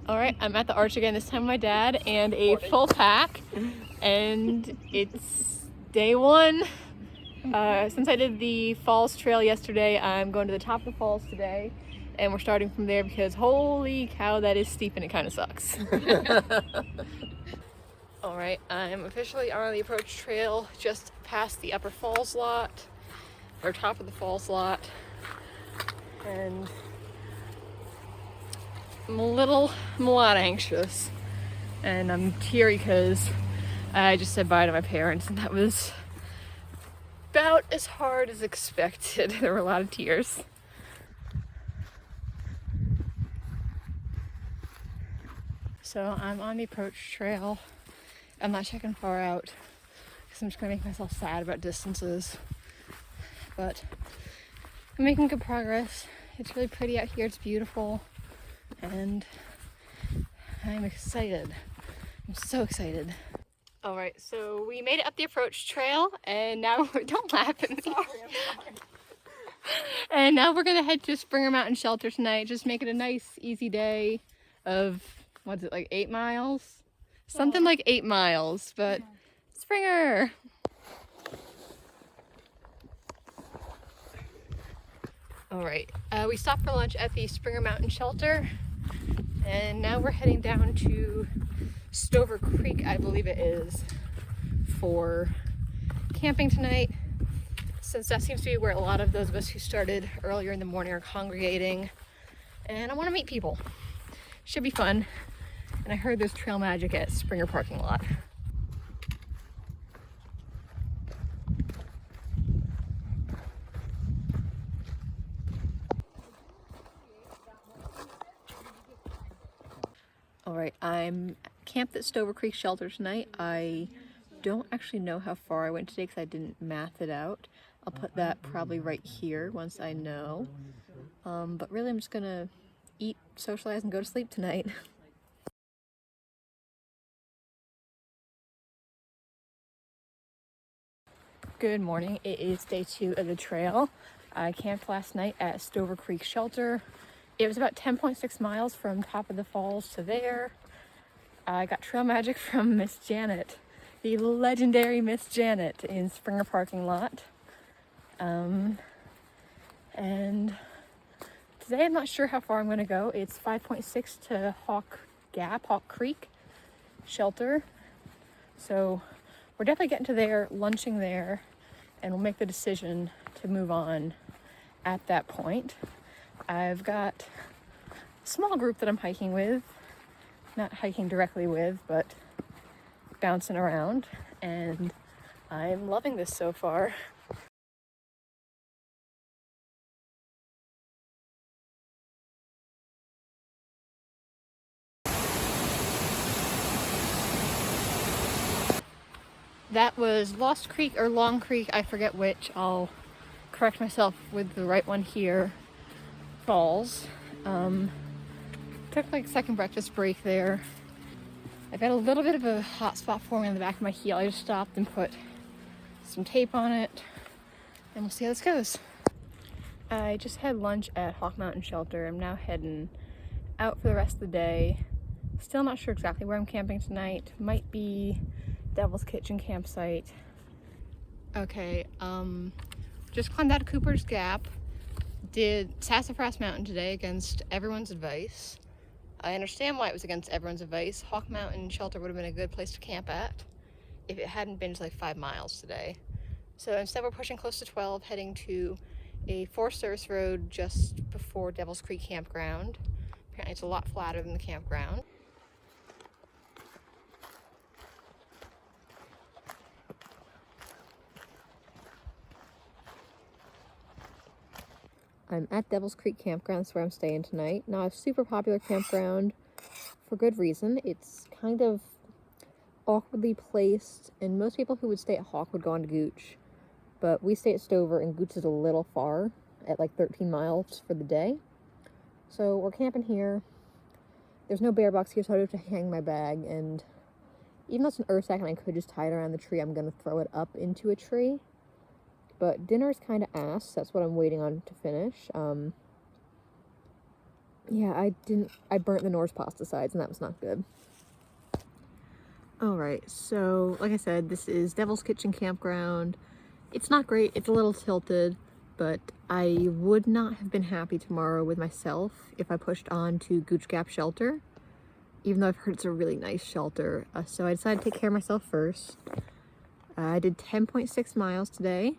All right, I'm at the arch again, this time with my dad and a full pack, and it's day one. Since I did the falls trail yesterday, I'm going to the top of the falls today, and we're starting from there because holy cow, that is steep and it kind of sucks. All right, I'm officially on the approach trail just past the upper falls lot, or top of the falls lot, and I'm a lot anxious, and I'm teary because I just said bye to my parents, and that was about as hard as expected. There were a lot of tears. So I'm on the approach trail. I'm not checking far out because I'm just gonna make myself sad about distances, but I'm making good progress. It's really pretty out here, it's beautiful, and I'm excited. I'm so excited. All right, so we made it up the approach trail, and now don't laugh at me. Sorry, I'm sorry. And now we're gonna head to Springer Mountain Shelter tonight. Just make it a nice, easy day of, what's it, like 8 miles? Something like 8 miles, but yeah. Springer! All right, we stopped for lunch at the Springer Mountain Shelter, and now we're heading down to Stover Creek, I believe it is, for camping tonight, since that seems to be where a lot of those of us who started earlier in the morning are congregating, and I want to meet people. Should be fun. And I heard there's trail magic at Springer parking lot. All right, I'm camped at Stover Creek Shelter tonight. I don't actually know how far I went today because I didn't math it out. I'll put that probably right here once I know. But really I'm just gonna eat, socialize, and go to sleep tonight. Good morning, it is day 2 of the trail. I camped last night at Stover Creek Shelter. It was about 10.6 miles from top of the falls to there. I got trail magic from Miss Janet, the legendary Miss Janet in Springer parking lot. And today I'm not sure how far I'm gonna go. It's 5.6 to Hawk Creek Shelter. So we're definitely getting to there, lunching there, and we'll make the decision to move on at that point. I've got a small group that I'm hiking with, not hiking directly with, but bouncing around, and I'm loving this so far. That was Lost Creek or Long Creek, I forget which. I'll correct myself with the right one here. Falls. Took like a second breakfast break there. I've got a little bit of a hot spot forming on the back of my heel. I just stopped and put some tape on it, and we'll see how this goes. I just had lunch at Hawk Mountain Shelter. I'm now heading out for the rest of the day. Still not sure exactly where I'm camping tonight. Might be Devil's Kitchen campsite. Okay, just climbed out of Cooper's Gap. Did Sassafras Mountain today against everyone's advice. I understand why it was against everyone's advice. Hawk Mountain Shelter would have been a good place to camp at if it hadn't been just like 5 miles today. So instead we're pushing close to 12, heading to a forest service road just before Devil's Creek Campground. Apparently it's a lot flatter than the campground. I'm at Devil's Creek Campground, that's where I'm staying tonight. Not a super popular campground for good reason. It's kind of awkwardly placed, and most people who would stay at Hawk would go on to Gooch. But we stay at Stover, and Gooch is a little far, at like 13 miles for the day. So we're camping here. There's no bear box here, so I have to hang my bag, and even though it's an earth sack and I could just tie it around the tree, I'm gonna throw it up into a tree. But dinner is kind of ass. That's what I'm waiting on to finish. Yeah, I burnt the Norse pasta sides and that was not good. Alright, so like I said, this is Devil's Kitchen Campground. It's not great, it's a little tilted, but I would not have been happy tomorrow with myself if I pushed on to Gooch Gap Shelter, even though I've heard it's a really nice shelter. So I decided to take care of myself first. I did 10.6 miles today.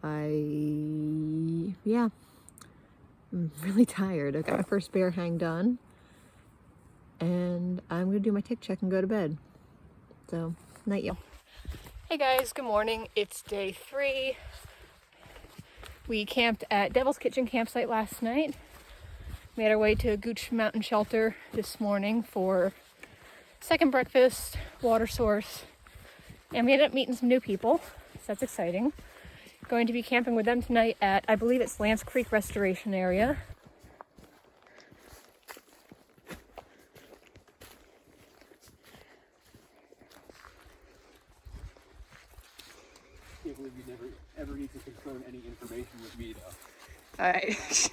Yeah, I'm really tired. I got my first bear hang done, and I'm gonna do my tick check and go to bed. So, night y'all. Hey guys, good morning. It's day 3. We camped at Devil's Kitchen campsite last night. Made our way to Gooch Mountain Shelter this morning for second breakfast, water source, and we ended up meeting some new people, so that's exciting. Going to be camping with them tonight at, I believe it's Lance Creek Restoration Area. I can't believe you never ever need to confirm any information with me, though. Alright.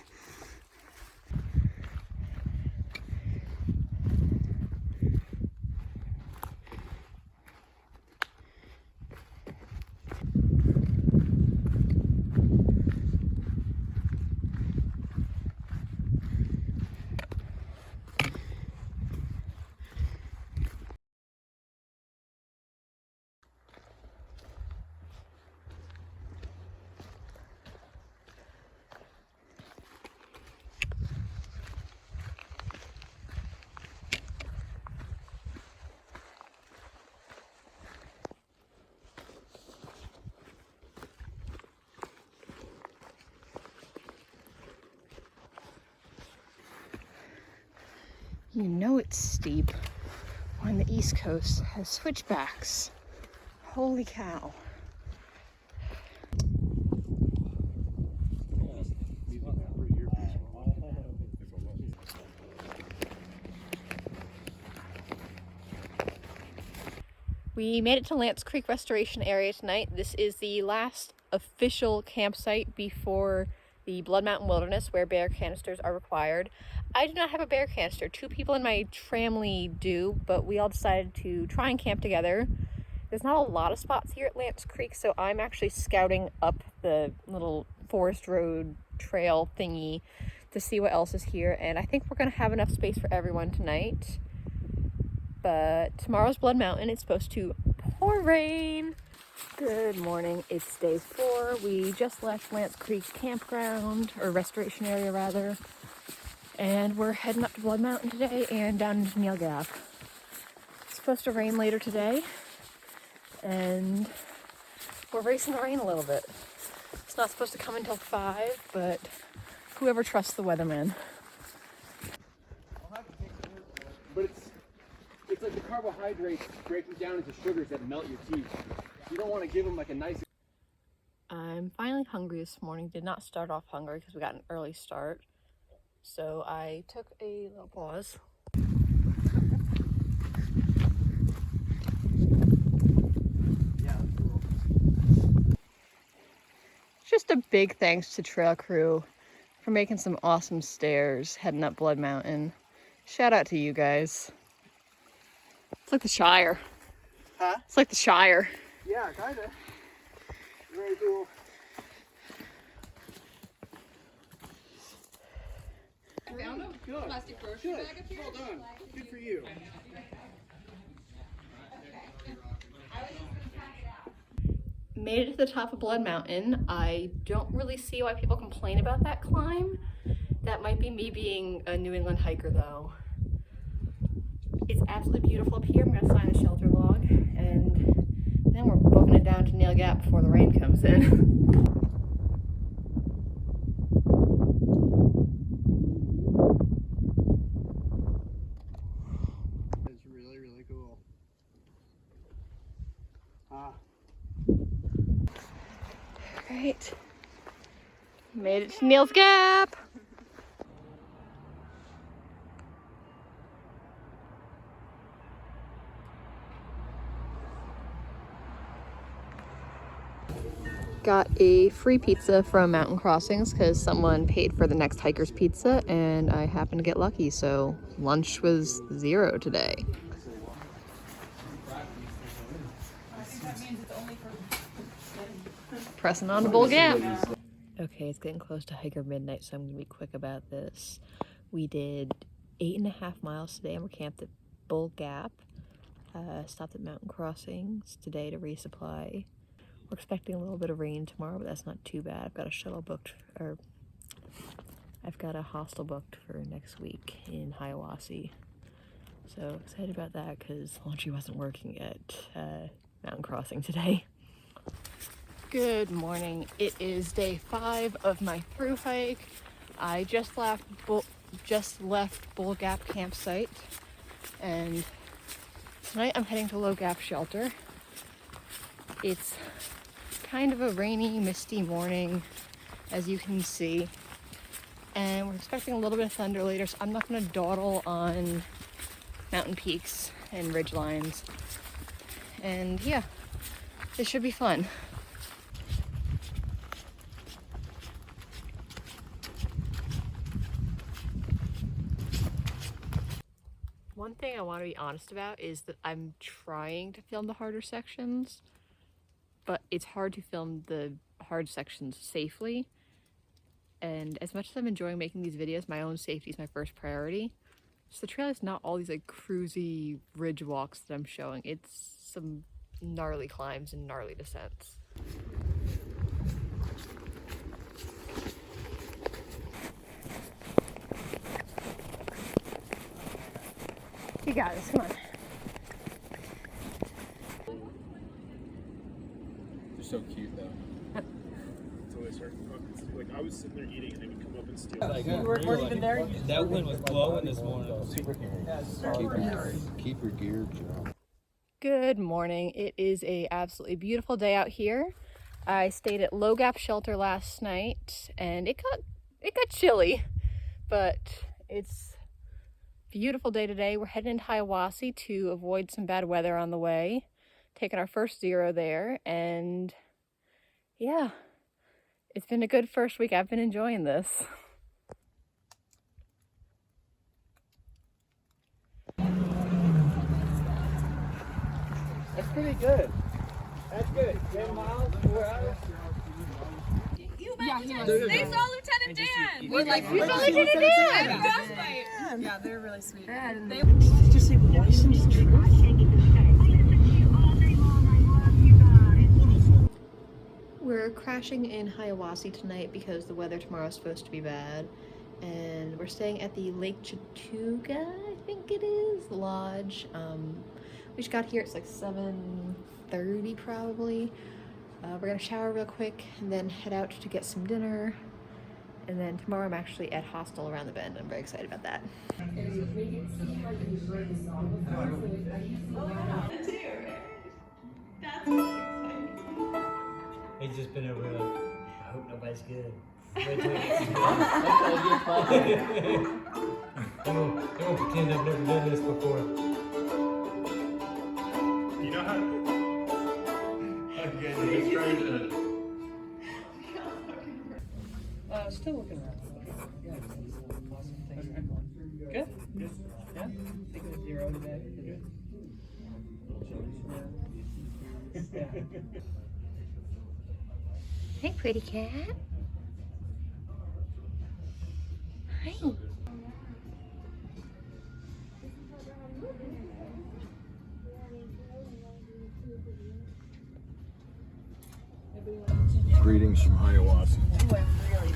You know it's steep when the East Coast has switchbacks. Holy cow. We made it to Lance Creek Restoration Area tonight. This is the last official campsite before the Blood Mountain Wilderness where bear canisters are required. I do not have a bear canister. 2 people in my family do, but we all decided to try and camp together. There's not a lot of spots here at Lance Creek, so I'm actually scouting up the little forest road trail thingy to see what else is here, and I think we're going to have enough space for everyone tonight. But tomorrow's Blood Mountain. It's supposed to pour rain. Good morning. It's day 4. We just left Lance Creek Campground, or Restoration Area rather, and we're heading up to Blood Mountain today and down into Neil Gap. It's supposed to rain later today, and we're racing the rain a little bit. It's not supposed to come until 5, but whoever trusts the weatherman. But it's like the carbohydrates breaking down into sugars that melt your teeth. You don't want to give them like a nice... I'm finally hungry this morning. Did not start off hungry because we got an early start. So I took a little pause. Yeah, cool. Just a big thanks to Trail Crew for making some awesome stairs heading up Blood Mountain. Shout out to you guys. It's like the Shire. Huh? It's like the Shire. Yeah, kinda. Very cool. I found a plastic grocery bag up here. Well done. Good for you. Made it to the top of Blood Mountain. I don't really see why people complain about that climb. That might be me being a New England hiker though. It's absolutely beautiful up here. I'm gonna sign the shelter log and then we're booking it down to Neil Gap before the rain comes in. It's really, really cool. Great. Made it to Neil's Gap. Got a free pizza from Mountain Crossings because someone paid for the next hiker's pizza and I happened to get lucky, so lunch was $0 today. Pressing on to Bull Gap. Okay, it's getting close to hiker midnight, so I'm gonna be quick about this. We did 8.5 miles today and we're camped at Bull Gap. Stopped at Mountain Crossings today to resupply. We're expecting a little bit of rain tomorrow, but that's not too bad. I've got a shuttle booked, or I've got a hostel booked for next week in Hiawassee. So excited about that because Launchy wasn't working at Mountain Crossing today. Good morning. It is day 5 of my through hike. I just left Bull Gap campsite, and tonight I'm heading to Low Gap Shelter. It's kind of a rainy, misty morning, as you can see, and we're expecting a little bit of thunder later, so I'm not going to dawdle on mountain peaks and ridge lines. And yeah, this should be fun. One thing I want to be honest about is that I'm trying to film the harder sections, but it's hard to film the hard sections safely. And as much as I'm enjoying making these videos, my own safety is my first priority. So the trail is not all these like cruisy ridge walks that I'm showing. It's some gnarly climbs and gnarly descents. You got this, come on. They're so cute though. It's always hard. Like I was sitting there eating and they would come up and steal. Like, you weren't even there. That wind was blowing this morning. Keep your gear, Joe. Good morning. It is a absolutely beautiful day out here. I stayed at Low Gap Shelter last night and it got chilly, but it's a beautiful day today. We're heading into Hiawassee to avoid some bad weather on the way. Taking our first 0 there, and yeah, it's been a good first week. I've been enjoying this. That's pretty good. That's good. 10 miles, 4 hours. They saw Lieutenant Dan. We're like, you saw Lieutenant Dan! Yeah, they're really sweet. We're crashing in Hiawassee tonight because the weather tomorrow is supposed to be bad. And we're staying at the Lake Chattooga, I think it is, lodge. We just got here, it's like 7:30 probably. We're gonna shower real quick and then head out to get some dinner. And then tomorrow I'm actually at hostel around the bend. I'm very excited about that. It's just been over. I hope nobody's good. They won't pretend I've never done this before. You know how? It's trying to. Still looking around. Yeah, good. Good. Yeah. Taking a 0 today. Hey, pretty cat. Hi. Greetings from Hiawassee. Oh, I'm really